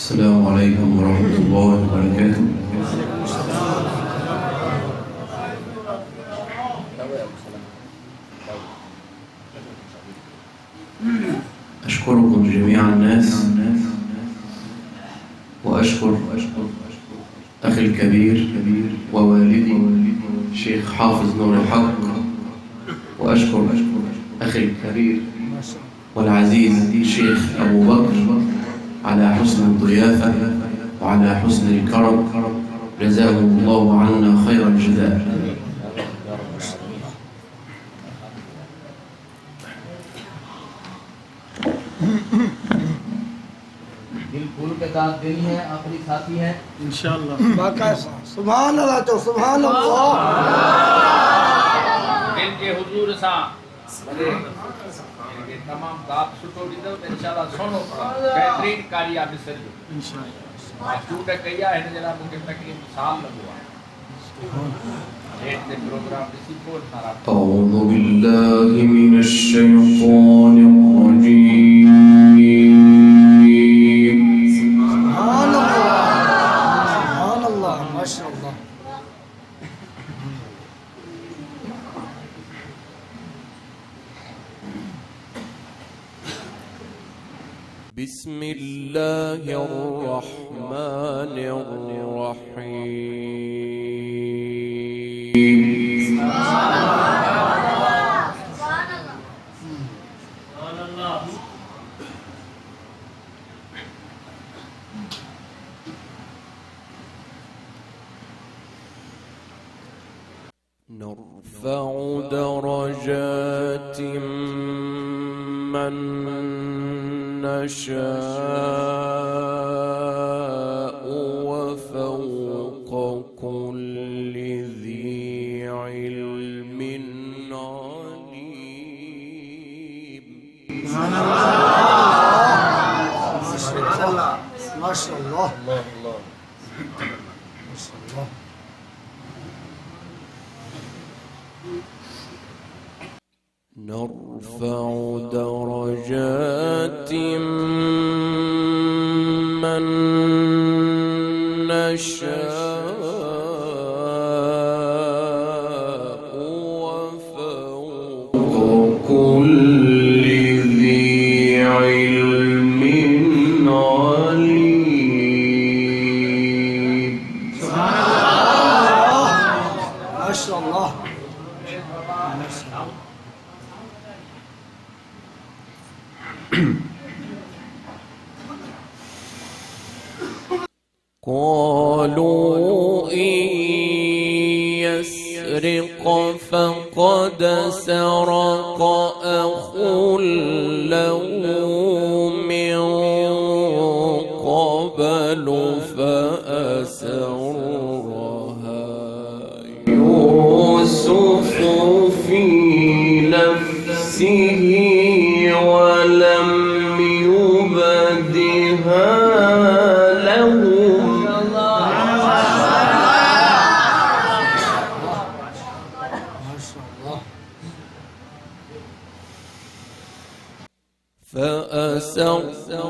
السلام عليكم ورحمة الله وبركاته. أشكركم جميع الناس، وأشكر أخي الكبير ووالدي الشيخ حافظ نور الحق، وأشكر أخي الكبير والعزيز الشيخ أبو بكر على حسن الضيافة وعلى حسن الكرم، جزاهم الله عنا خير الجزاء. दिल खोल के दाद देनी है, आखिरी साथी है इंशाअल्लाह। बाकायदा सुभान अल्लाह तो सुभान अल्लाह। दिल के हुजूर सा बड़े ये तमाम दाद सुतो दीदो इंशाअल्लाह सुनो बेहतरीन कारी आप सर इंशाअल्लाह स्टूडेंट कहिया है जरा मुके तकलीफ साल लगवा डेट दे प्रोग्राम दिसी को सारा أعوذ بالله من الشيطان الرجيم. सुभान अल्लाह माशाअल्लाह। بسم الله الرحمن الرحيم. نرفع درجات من نشاء وفوق كل ذي علم عليم. ما شاء الله ما شاء الله. نرفع درجات من نشاء وفوق كل ذي علم عليم. ما شاء الله. قالوا إن يسرق فقد سرق أخ له من قبل فأسرها يوسف في نفسه ولم يبدها لهم.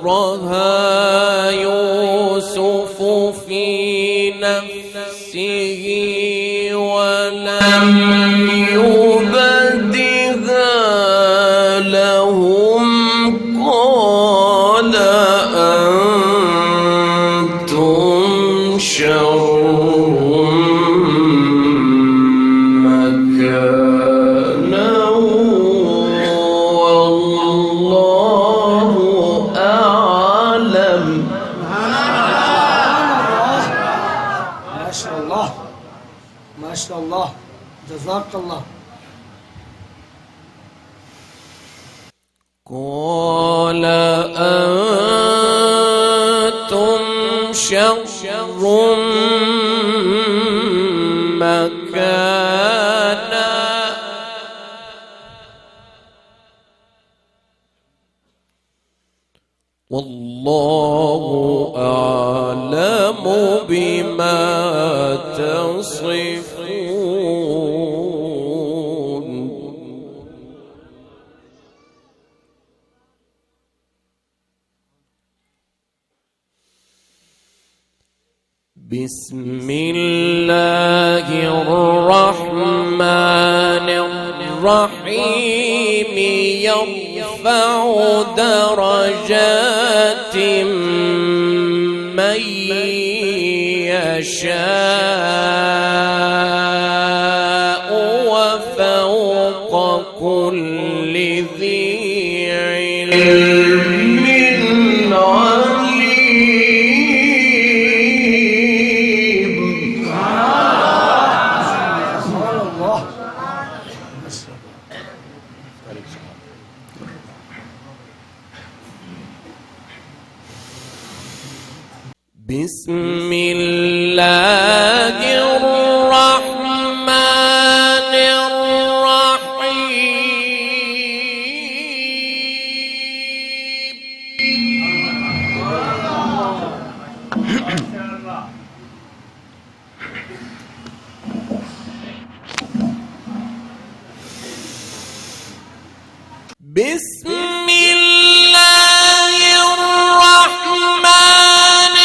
فأسرها يوسف في نفسه ولم يبدها لهم. قال أنتم شر مكانا والله أعلم. ما شاء الله ما شاء الله جزاك الله. قال أنتم شر مكانا والله أعلم بما تصفون. بسم الله الرحمن الرحيم يرفع درجات من يشاء وفوق كل ذي علم عليم. سبحان الله. بسم الله الرحمن الرحيم. بسم الله الرحمن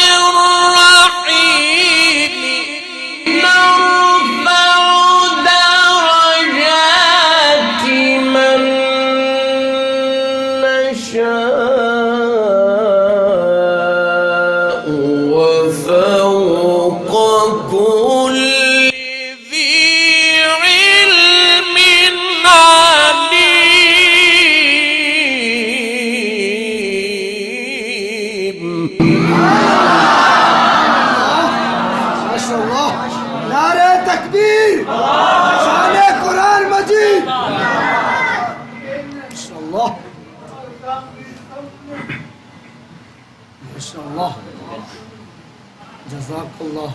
الرحيم نرفع درجات من نشاء وفوق كل ذي علم عليم. ما شاء الله. نعرہ تکبیر. شان قرآن مجید. ما شاء الله. ما شاء الله. جزاك الله.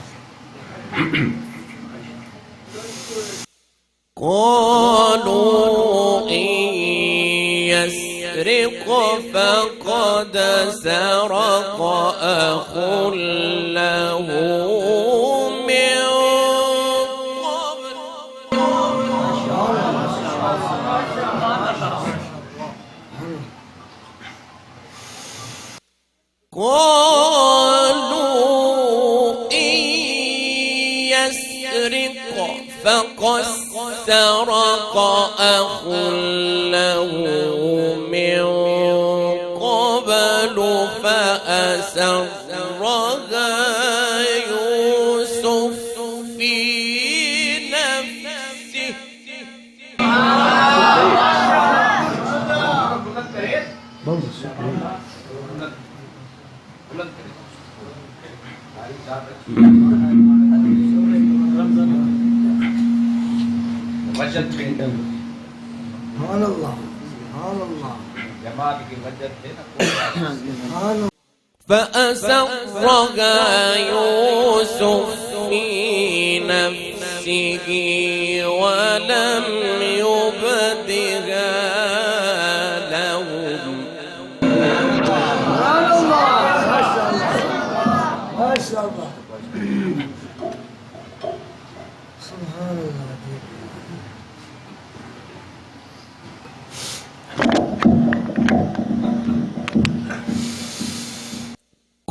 قالوا إن يسرق فقد سرق أخ له من قبل. قالوا إن يسرق فقد سرق أخ له من قبل فأسرها يوسف في نفسه. वजद में سبحان الله. سبحان الله. जमात की वजद थे ना سبحان الله. فأسرها يوسف في نفسه ولم يبدها لهم. سبحان الله. ما شاء الله. ما شاء الله. سبحان الله.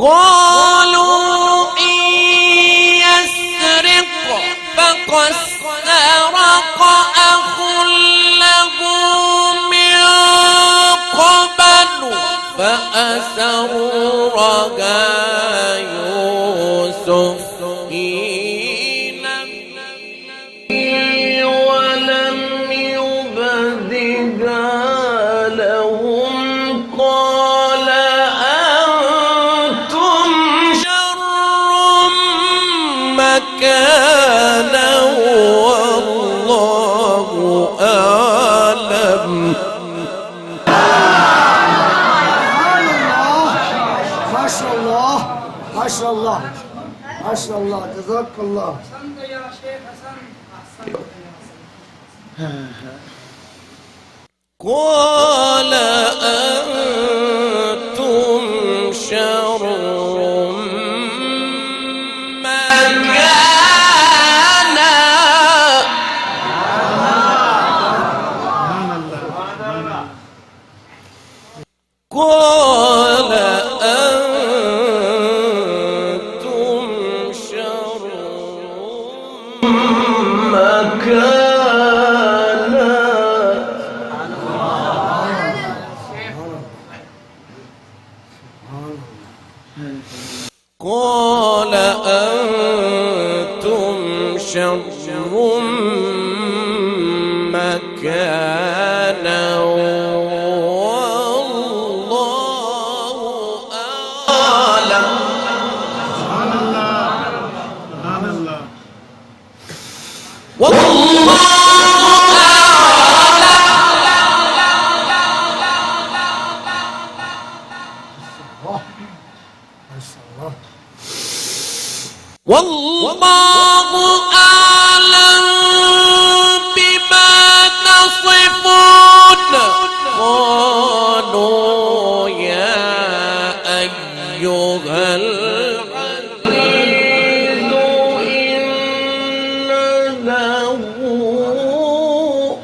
قالوا إن يسرق فقد سرق أخ له من قبل فأسرها يوسف في نفسه ولم يبدها لهم. قال أنتم شر مكانا والله أعلم. ما شاء الله. ما شاء الله. ما شاء الله. جزاك الله. قال أنتم شر مكانا قال أنتم شر قال أنتم شر مكانا والله أعلم. والله والله أعلم بما تصفون. قالوا يا أيها العزيز إن له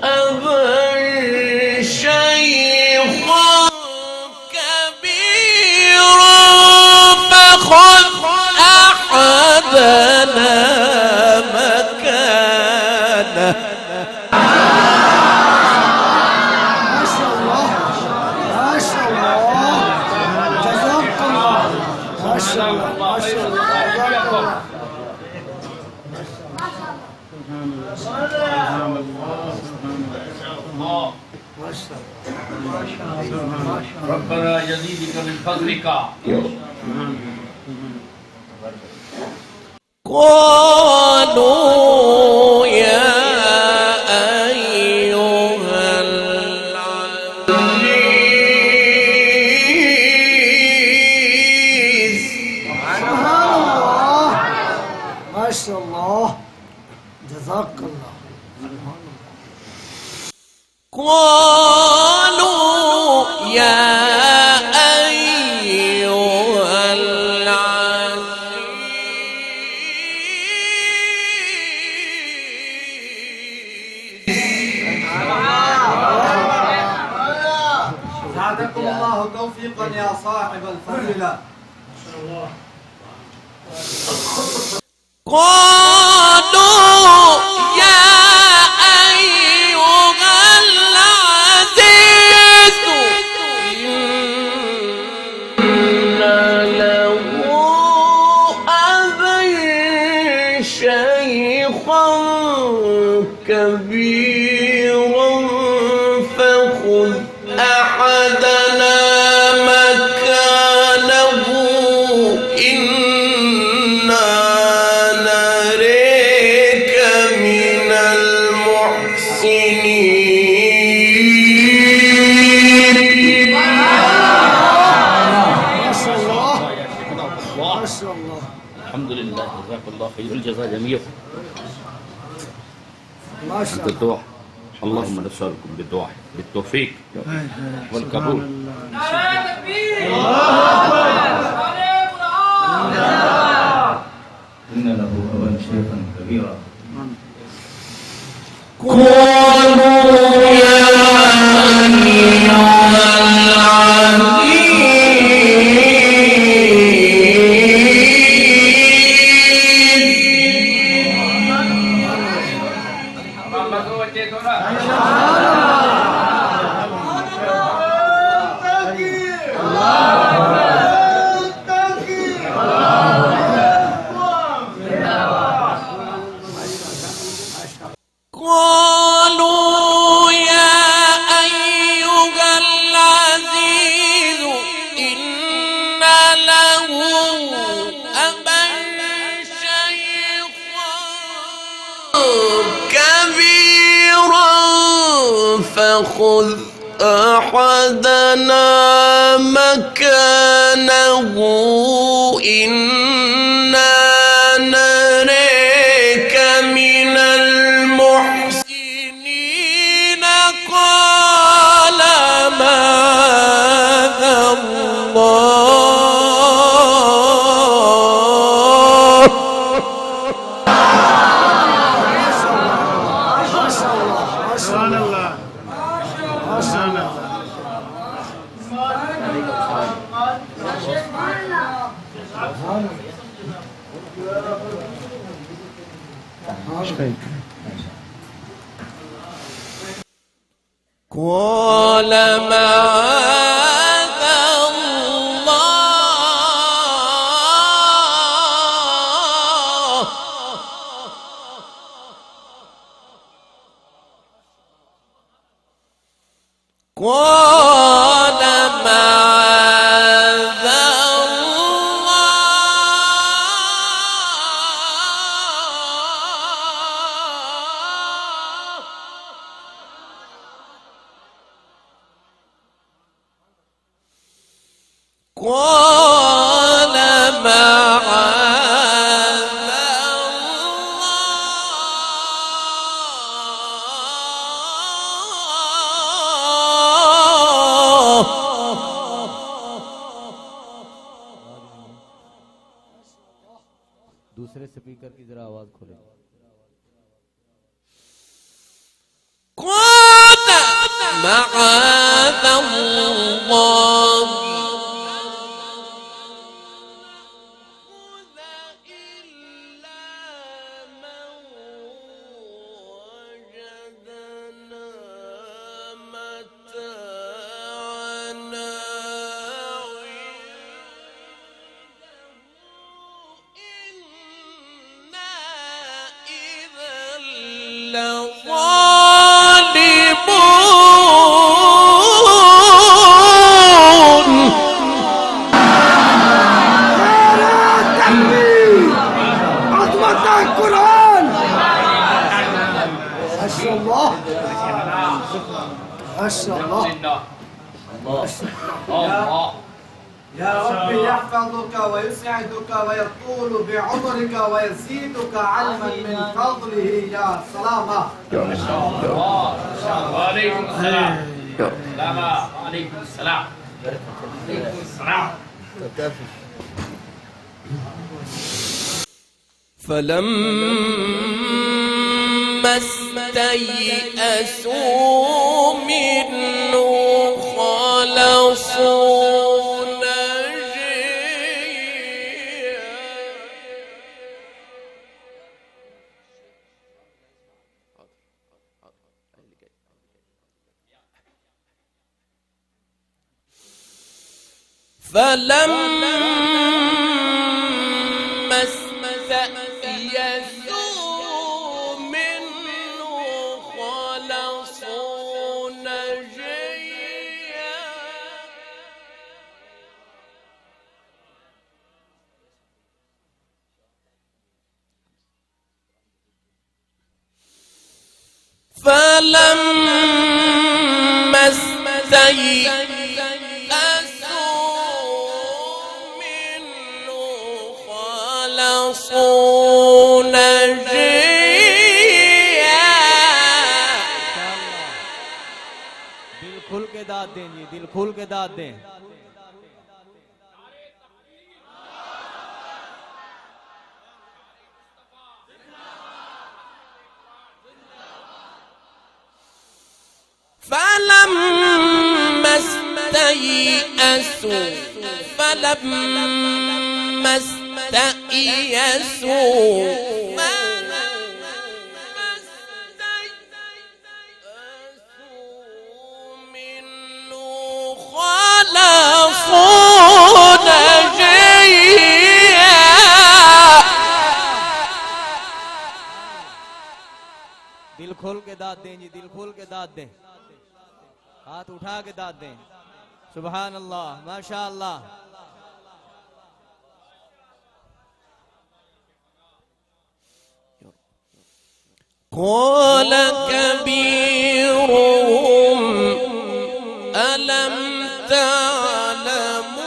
أبا شيخا كبيرا فخذ أحدنا مكانه. ما شاء الله ما شاء الله جزاك الله ما شاء الله ما شاء الله جزاك الله. ما شاء الله ربنا يزيدك من فضلك. قالوا يا أيها العزيز. سبحان الله ما شاء الله جزاك الله. قالوا يا أيها زادكم الله توفيقا يا صاحب الفضيلة. قالوا يا أيها العزيز إن له أبا شيخا كبيرا فخذ أحدنا مكانه إنا نريك من المحسنين. ما شاء الله ما شاء الله. الحمد لله جزاك الله خير الجزاء جميعا. ما شاء الله الدعاء اللهم نسألكم بالدعاء بالتوفيق والقبول. إن له أبا شيخا كبيرا. قالوا يا أيها قالوا يا أيها العزيز إن له أبا شيخا كبيرا فخذ أحدنا مكانه إنا نريك من المحسنين. قال معاذ الله. ما شاء الله ما شاء الله ما شاء الله. قال معاذ الله قال معاذ दूसरे स्पीकर की जरा आवाज खोले। قال معاذ الله ما شاء الله. الله يا رب يحفظك ويسعدك ويطول بعمرك ويزيدك علما من فضله يا سلامة. وعليكم السلام. وعليكم السلام. وعليكم السلام. فلما استيئسوا منه خلصوا نجيا فلما استيئسوا منه خلصوا نجيا فلما استيئسوا منه خلصوا نجيا दिल खुल के दाद दें जी, दिल खुल के दाद दें। فلما استيئسوا فلما استيئسوا منه خلصوا نجيا दिल खोल के दाद दें जी, दिल खोल के दाद दें। हाथ उठा के दाद दें। सुभान अल्लाह, माशा अल्लाह। قال كبيرهم ألم تعلموا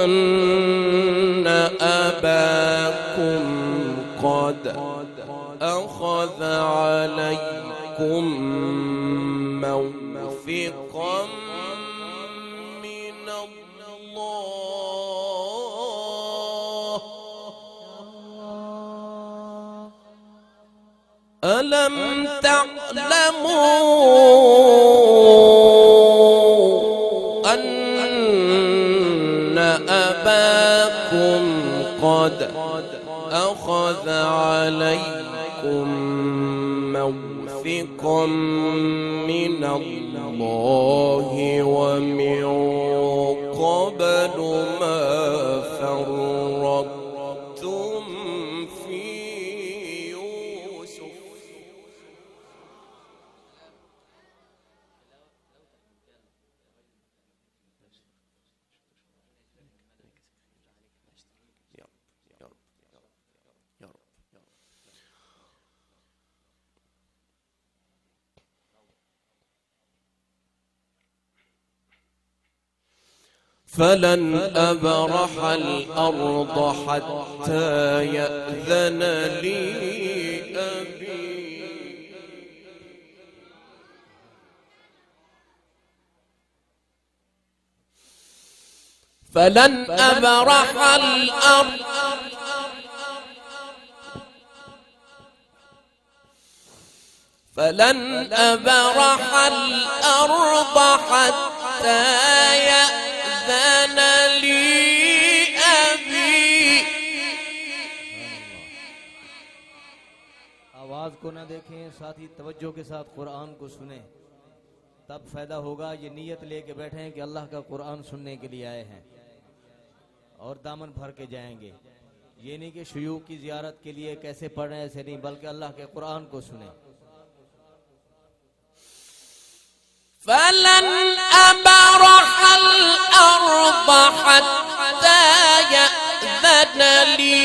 أن أباكم قد أخذ عليكم موثقا من الله ألم تعلموا أن أباكم قد أخذ عليكم موثقا من الله ومن قبل ما فرطتم. فلن أبرح الأرض حتى يأذن لي أبي. فلن أبرح الأرض فلن أبرح الأرض حتى يأذن لي أبي. आवाज को ना देखें, साथ ही तवज्जो के साथ कुरान को सुने, तब फायदा होगा। ये नीयत लेके बैठे हैं कि अल्लाह का कुरान सुनने के लिए आए हैं और दामन भर के जाएंगे। ये नहीं कि शयूख की जियारत के लिए कैसे पढ़ रहे हैं ऐसे नहीं, बल्कि अल्लाह के कुरान को सुने। فلن أبرح الأرض حتى يأذن لي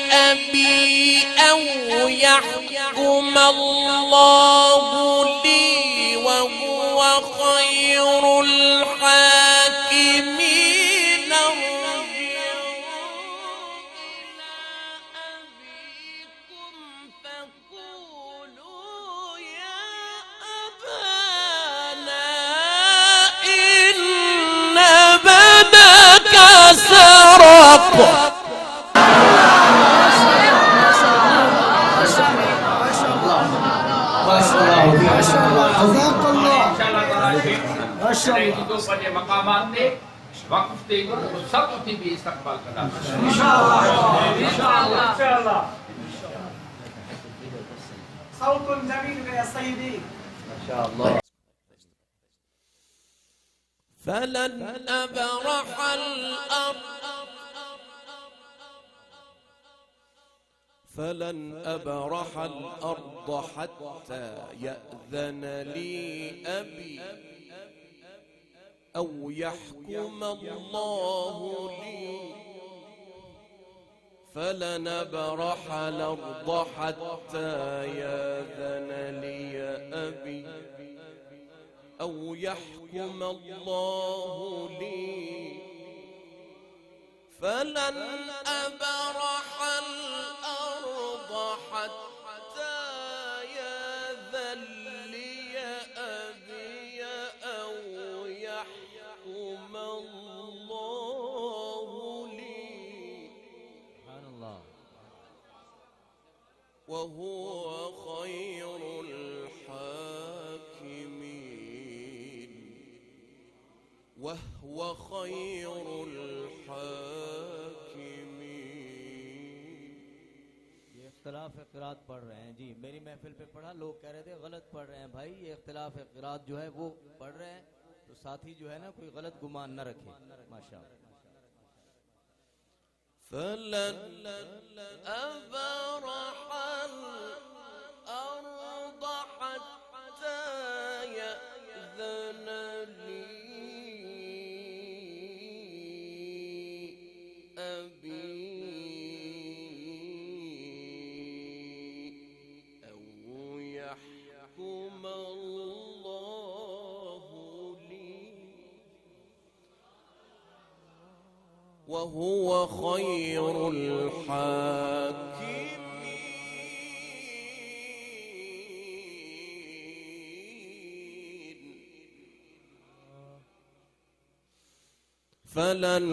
أبي أو يحكم الله لي وهو خير الحاكمين. سرق मकामात ने वक्फ ते सब थी भी इस्तकबाल करा इंशाअल्लाह। صوت جميل يا سيدي. فلن أبرح الأرض حتى يأذن لي أبي أو يحكم الله لي. فلن أبرح الأرض حتى يأذن لي أبي أو يحكم الله لي. فلن أبرح الأرض حتى يأذن لي أبي أو يحكم الله لي. سبحان الله. وهو خير الحاكمين. وهو خير الحاكمين. ये इख्तिलाफ क़िरात पढ़ रहे हैं जी, मेरी महफिल पे पढ़ा, लोग कह रहे थे गलत पढ़ रहे हैं। भाई ये इख्तिलाफ क़िरात जो है वो पढ़ रहे हैं, तो साथी जो है ना कोई गलत गुमान न रखे। माशाअल्लाह। فلن أبرح الأرض حتى يأذن لي أبي أو يحكم الله لي. وهو خير الحاكمين. فلن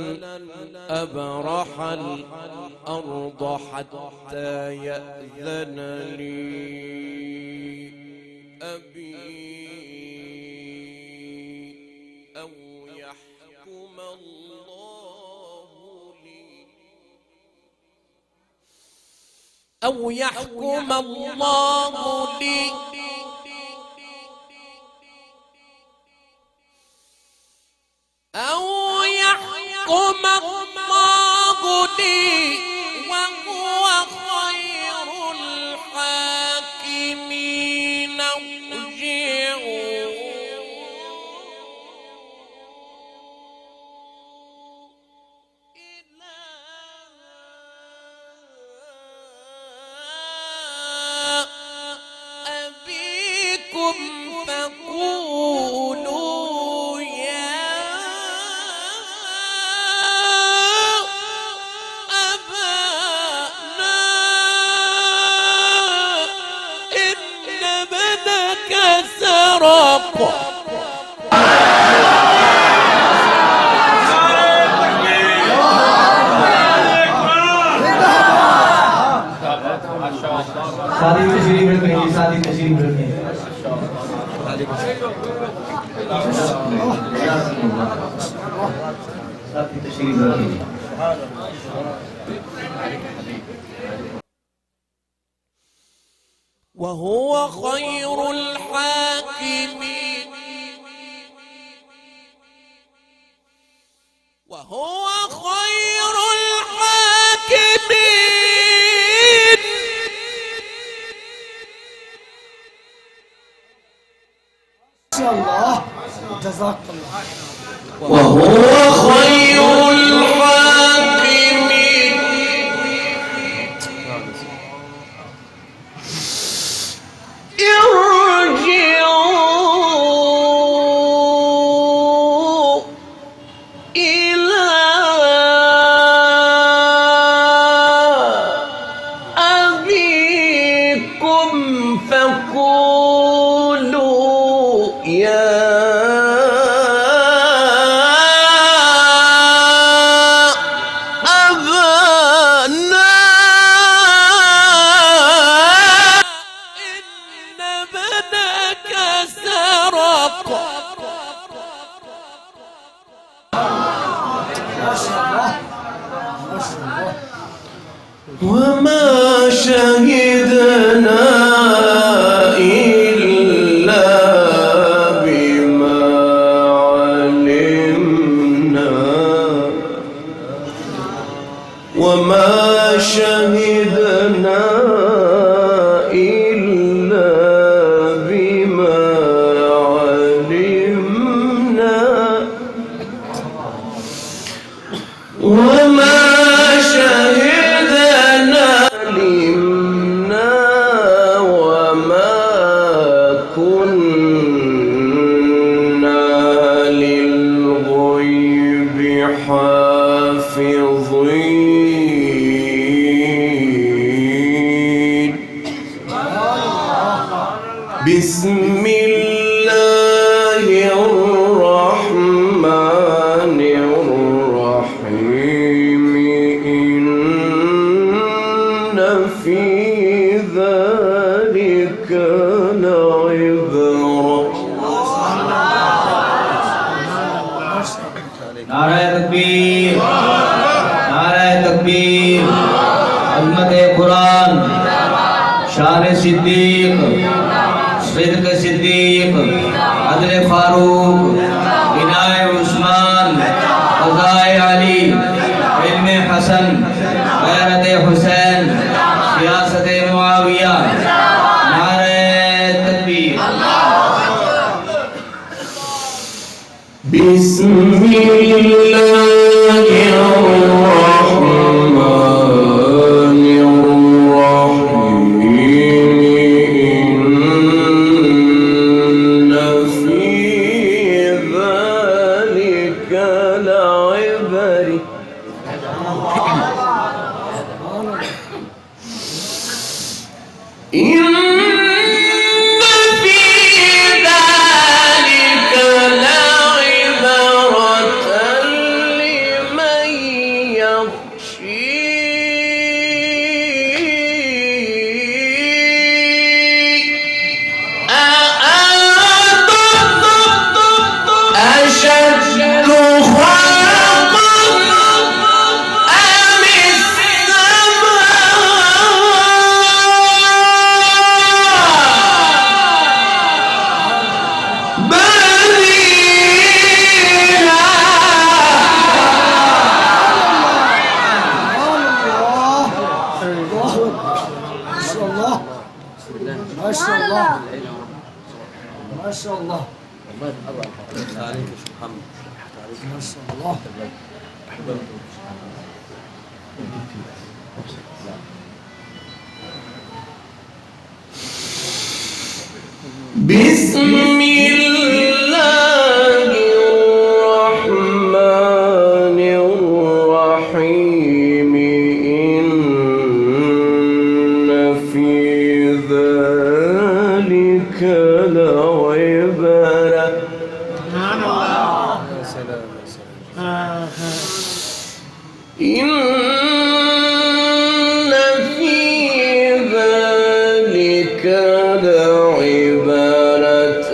أبرح الأرض حتى يأذن لي أبي أو يحكم الله لي. أو يحكم الله لي. أو يحكم الله لي وهو خير الحاكمين. ارجعوا إلى أبيكم فقولوا يا وهو خير الحاكمين وهو خير الحاكمين ما شاء الله جزاك الله. وهو خير الحاكمين ارجعوا إلى أبيكم فقولوا يا أبانا إن ابنك سرق وما شهدنا إلا بما علمنا وما شهدنا إلا بما علمنا وما شهدنا علمنا وما كنا للغيب حافظين. بسم الله الرحمن الرحيم. إن في ذلك لعبرة. नाराय तकबीर नाराय तकबीर अज़मत कुरान शान सिद्दीक सिद्क सिद्दीक अदल फारूक इनाय उस्मान क़ज़ाए अली इल्म हसन गैरत हुसैन सियासत मुआविया नाराय तकबीर। ما شاء الله ما شاء الله ما شاء الله. بسم الله الرحمن الرحيم. إن في ذلك لعبرة. إن في ذلك لعبرة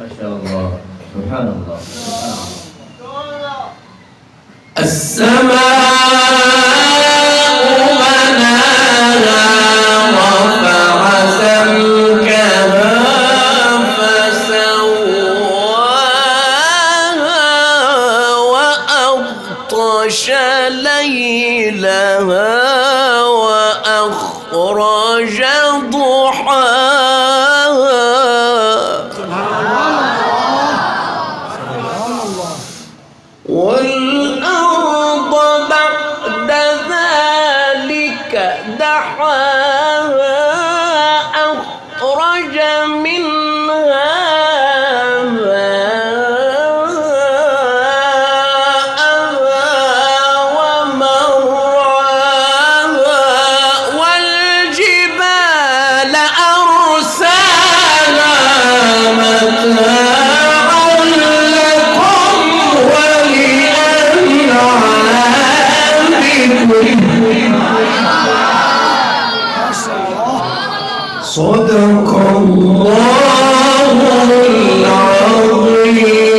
masya Allah, subhanallah. السماء بناها رفع سمكها فسواها وأغطش ليلها وأخرج ضحاها والأرض بعد ذلك دحاها أخرج منها ماءها ومرعاها والجبال أرساها متاعا لكم صدق الله العظيم.